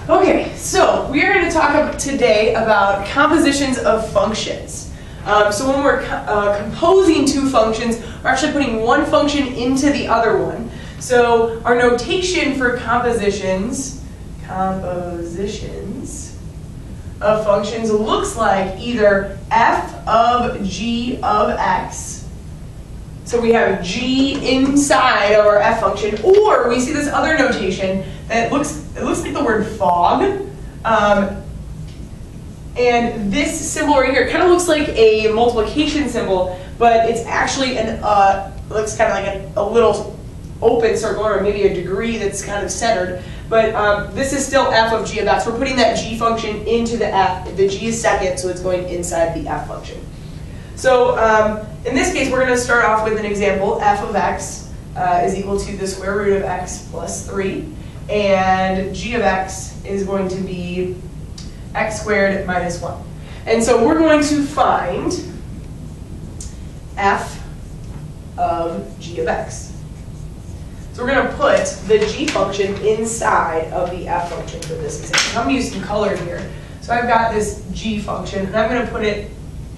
Okay, so we are going to talk today about compositions of functions. So when we're composing two functions, we're actually putting one function into the other one. So our notation for compositions of functions looks like either f of g of x. So we have g inside of our f function, or we see this other notation that looks like the word fog. And this symbol right here kind of looks like a multiplication symbol, but it's actually looks kind of like a little open circle, or maybe a degree that's kind of centered. But this is still f of g of x. We're putting that g function into the f. The g is second, so it's going inside the f function. So in this case, we're going to start off with an example. F of x is equal to the square root of x plus 3. And g of x is going to be x squared minus 1. And so we're going to find f of g of x. So we're going to put the g function inside of the f function for this example. I'm going to use some color here. So I've got this g function, and I'm going to put it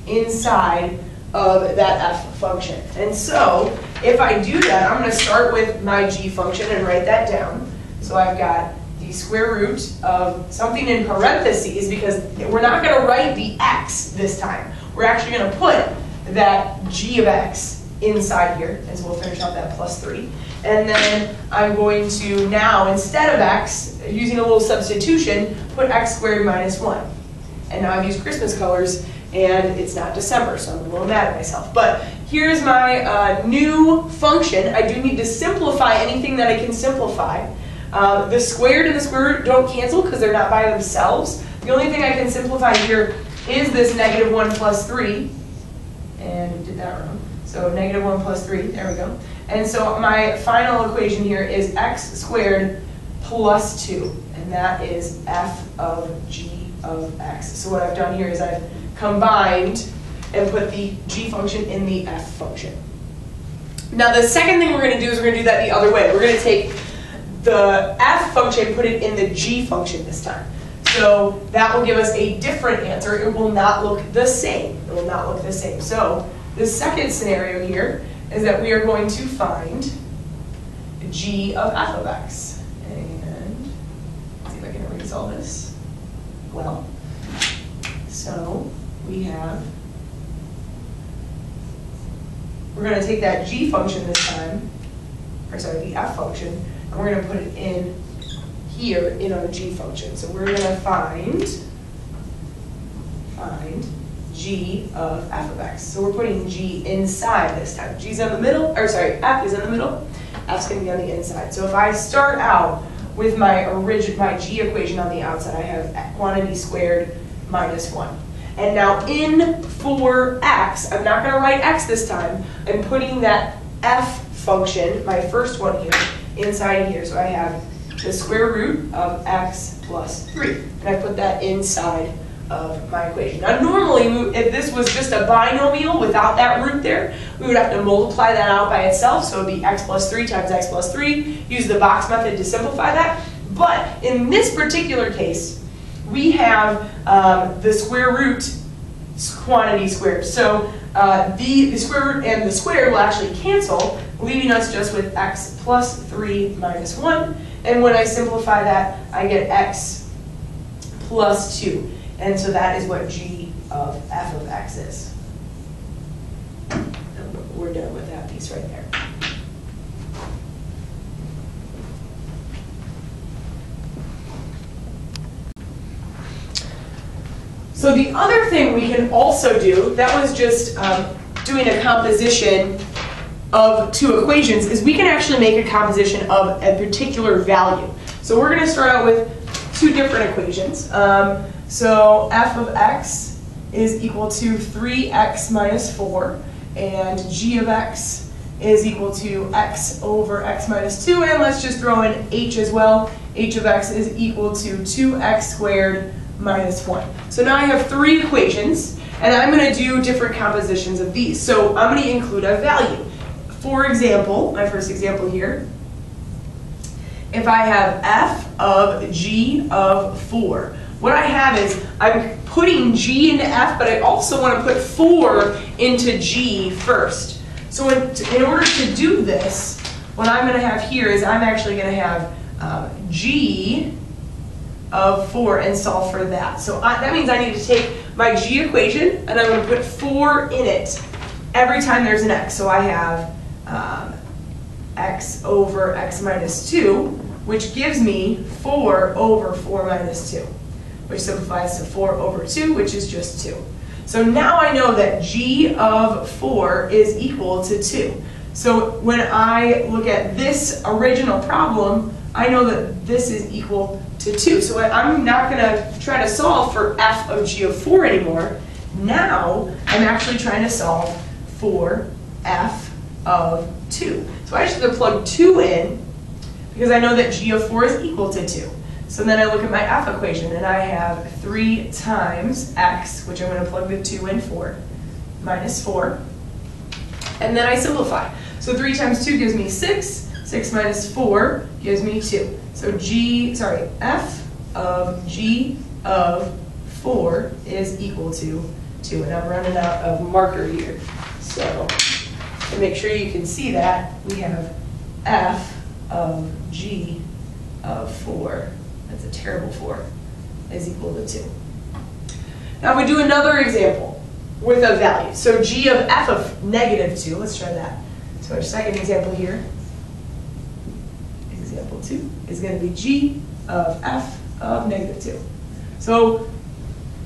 inside of that f function. And so if I do that, I'm going to start with my g function and write that down. So I've got the square root of something in parentheses, because we're not going to write the x this time. We're actually going to put that g of x inside here, and so we'll finish up that plus 3. And then I'm going to now, instead of x, using a little substitution, put x squared minus 1. And now I've used Christmas colors, and it's not December, so I'm a little mad at myself. But here's my new function. I do need to simplify anything that I can simplify. The squared and the square root don't cancel because they're not by themselves. The only thing I can simplify here is this negative 1 plus 3. And we did that wrong. So negative 1 plus 3, there we go. And so my final equation here is x squared plus 2. And that is f of g of x. So what I've done here is I've combined and put the g function in the f function. Now the second thing we're going to do is we're going to do that the other way. We're going to take the f function, put it in the g function this time. So that will give us a different answer. It will not look the same. It will not look the same. So the second scenario here is that we are going to find g of f of x. And let's see if I can erase all this. Well, so we're going to take that g function this time, or sorry, the f function, and we're going to put it in here in our g function. So we're going to find g of f of x. So we're putting g inside this time. G's in the middle, or sorry, f is in the middle, f's going to be on the inside. So if I start out with my g equation on the outside, I have quantity squared minus 1. And now in for x, I'm not going to write x this time. I'm putting that f function, my first one here, inside here. So I have the square root of x plus 3. And I put that inside of my equation. Now normally, if this was just a binomial without that root there, we would have to multiply that out by itself. So it would be x plus 3 times x plus 3. Use the box method to simplify that. But in this particular case, we have the square root quantity squared. So the square root and the squared will actually cancel, leaving us just with x plus 3 minus 1. And when I simplify that, I get x plus 2. And so that is what g of f of x is. And we're done with that piece right there. So the other thing we can also do, that was just doing a composition of two equations, is we can actually make a composition of a particular value. So we're going to start out with two different equations. So f of x is equal to 3x minus 4, and g of x is equal to x over x minus 2, and let's just throw in h as well. H of x is equal to 2x squared minus 1. So now I have three equations, and I'm going to do different compositions of these. So I'm going to include a value. For example, my first example here if I have f of g of 4. What I have is I'm putting g into f, but I also want to put 4 into g first. So in order to do this, what I'm going to have here is I'm actually going to have g of 4 and solve for that. So that means I need to take my g equation and I'm going to put 4 in it every time there's an x. So I have x over x minus 2, which gives me 4 over 4 minus 2, which simplifies to 4 over 2, which is just 2. So now I know that g of 4 is equal to 2. So when I look at this original problem, I know that this is equal to 2. So I'm not going to try to solve for f of g of 4 anymore. Now I'm actually trying to solve for f of 2. So I just have to plug 2 in because I know that g of 4 is equal to 2. So then I look at my f equation and I have 3 times x, which I'm going to plug the 2 in for, minus 4. And then I simplify. So 3 times 2 gives me 6. 6 minus 4 gives me 2. So f of g of 4 is equal to 2. And I'm running out of marker here. So to make sure you can see that, we have f of g of 4. That's a terrible 4, is equal to 2. Now we do another example with a value. So g of f of negative 2, let's try that. So our second example here, example 2, is going to be g of f of negative 2. So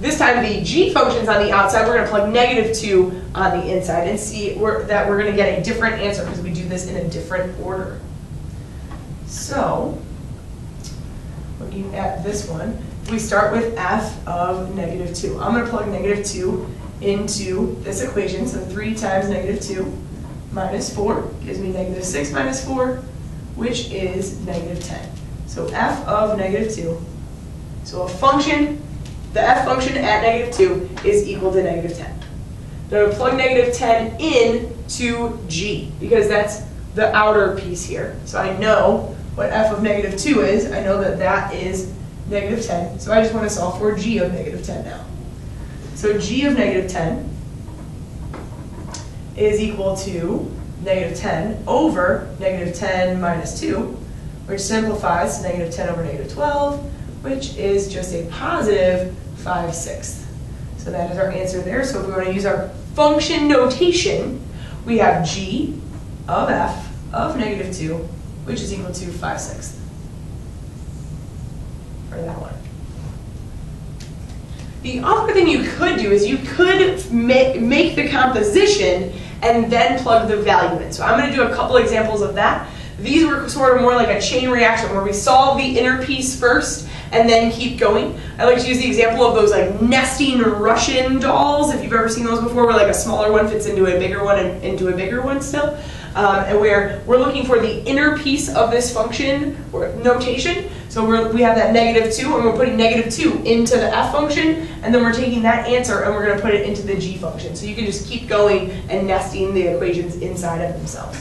this time the g function's on the outside, we're going to plug negative 2 on the inside and see that we're going to get a different answer because we do this in a different order. So looking at this one, we start with f of negative 2. I'm going to plug negative 2 into this equation. So 3 times negative 2 minus 4 gives me negative 6 minus 4, which is negative 10. So f of negative 2. So the f function at negative 2 is equal to negative 10. Now I'm going to plug negative 10 in to g because that's the outer piece here. So I know what f of negative 2 is. I know that that is negative 10. So I just want to solve for g of negative 10 now. So g of negative 10 is equal to negative 10 over negative 10 minus 2, which simplifies to negative 10 over negative 12, which is just a positive 5/6. So that is our answer there. So if we want to use our function notation, we have g of f of negative 2, which is equal to 5/6 for that one. The other thing you could do is you could make the composition and then plug the value in. So I'm going to do a couple examples of that. These were sort of more like a chain reaction where we solve the inner piece first and then keep going. I like to use the example of those like nesting Russian dolls, if you've ever seen those before, where like a smaller one fits into a bigger one and into a bigger one still. And where we're looking for the inner piece of this function or notation. So we have that negative 2, and we're putting negative 2 into the f function, and then we're taking that answer and we're going to put it into the g function. So you can just keep going and nesting the equations inside of themselves.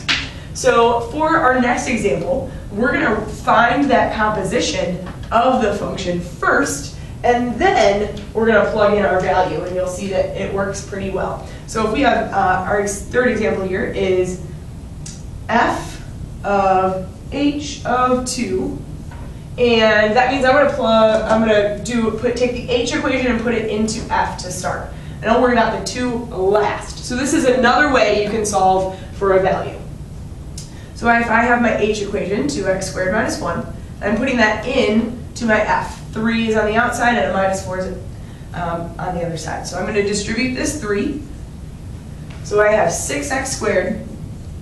So for our next example, we're going to find that composition of the function first, and then we're going to plug in our value, and you'll see that it works pretty well. So if we have our third example here is f of h of 2, and that means take the h equation and put it into f to start. And I'll worry about the 2 last. So this is another way you can solve for a value. So if I have my h equation, 2x squared minus 1, I'm putting that in to my f. 3 is on the outside and a minus 4 is on the other side. So I'm going to distribute this 3. So I have 6x squared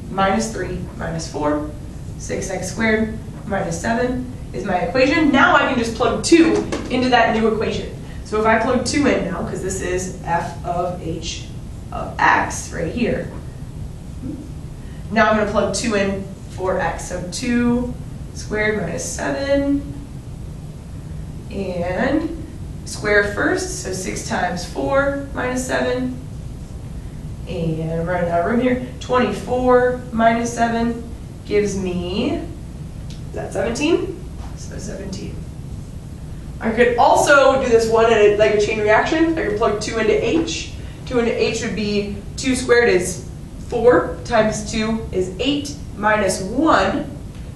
minus 3 minus 4. 6x squared minus 7 is my equation. Now I can just plug 2 into that new equation. So if I plug 2 in now, because this is f of h of x right here, now I'm going to plug 2 in for x. So 2 squared minus 7, and square first, so 6 times 4 minus 7, and I'm running out of room here. 24 minus 7 gives me, is that 17? So 17. I could also do this one in like a chain reaction. I could plug 2 into H. 2 into H would be 2 squared is 4 times 2 is 8 minus 1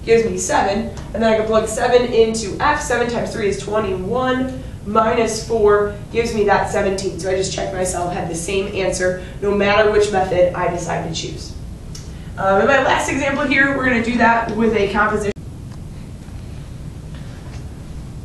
gives me 7. And then I can plug 7 into F. 7 times 3 is 21 minus 4 gives me that 17. So I just checked myself, had the same answer no matter which method I decide to choose. In my last example here, we're going to do that with a composition.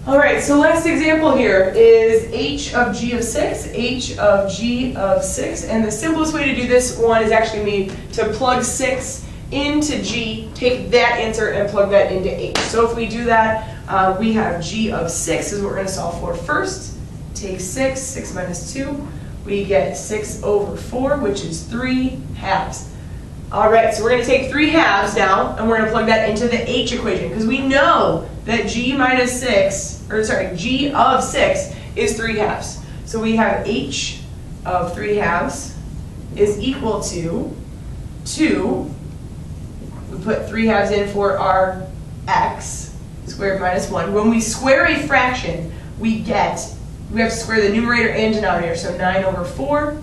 All right, so last example here is h of g of 6, h of g of 6, and the simplest way to do this one is actually me to plug 6 into g, take that answer and plug that into h. So if we do that, we have g of 6 is what we're going to solve for first. Take 6, 6 minus 2, we get 6 over 4, which is 3 halves. All right, so we're going to take 3 halves now, and we're going to plug that into the h equation, because we know that g of 6 is 3 halves. So we have h of 3 halves is equal to 2. We put 3 halves in for our x squared minus 1. When we square a fraction, we have to square the numerator and denominator. So 9 over 4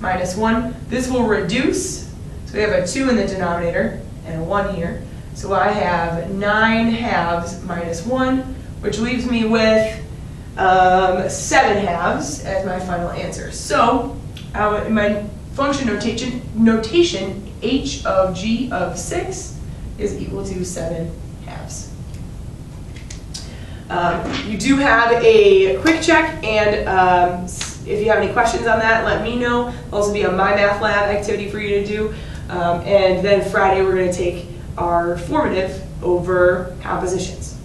minus 1. This will reduce. So we have a 2 in the denominator and a 1 here. So I have 9 halves minus 1, which leaves me with 7 halves as my final answer. So in my function notation, h of g of 6 is equal to 7 halves. You do have a quick check, and if you have any questions on that, let me know. There'll also be a My Math Lab activity for you to do. And then Friday we're going to take our formative over compositions.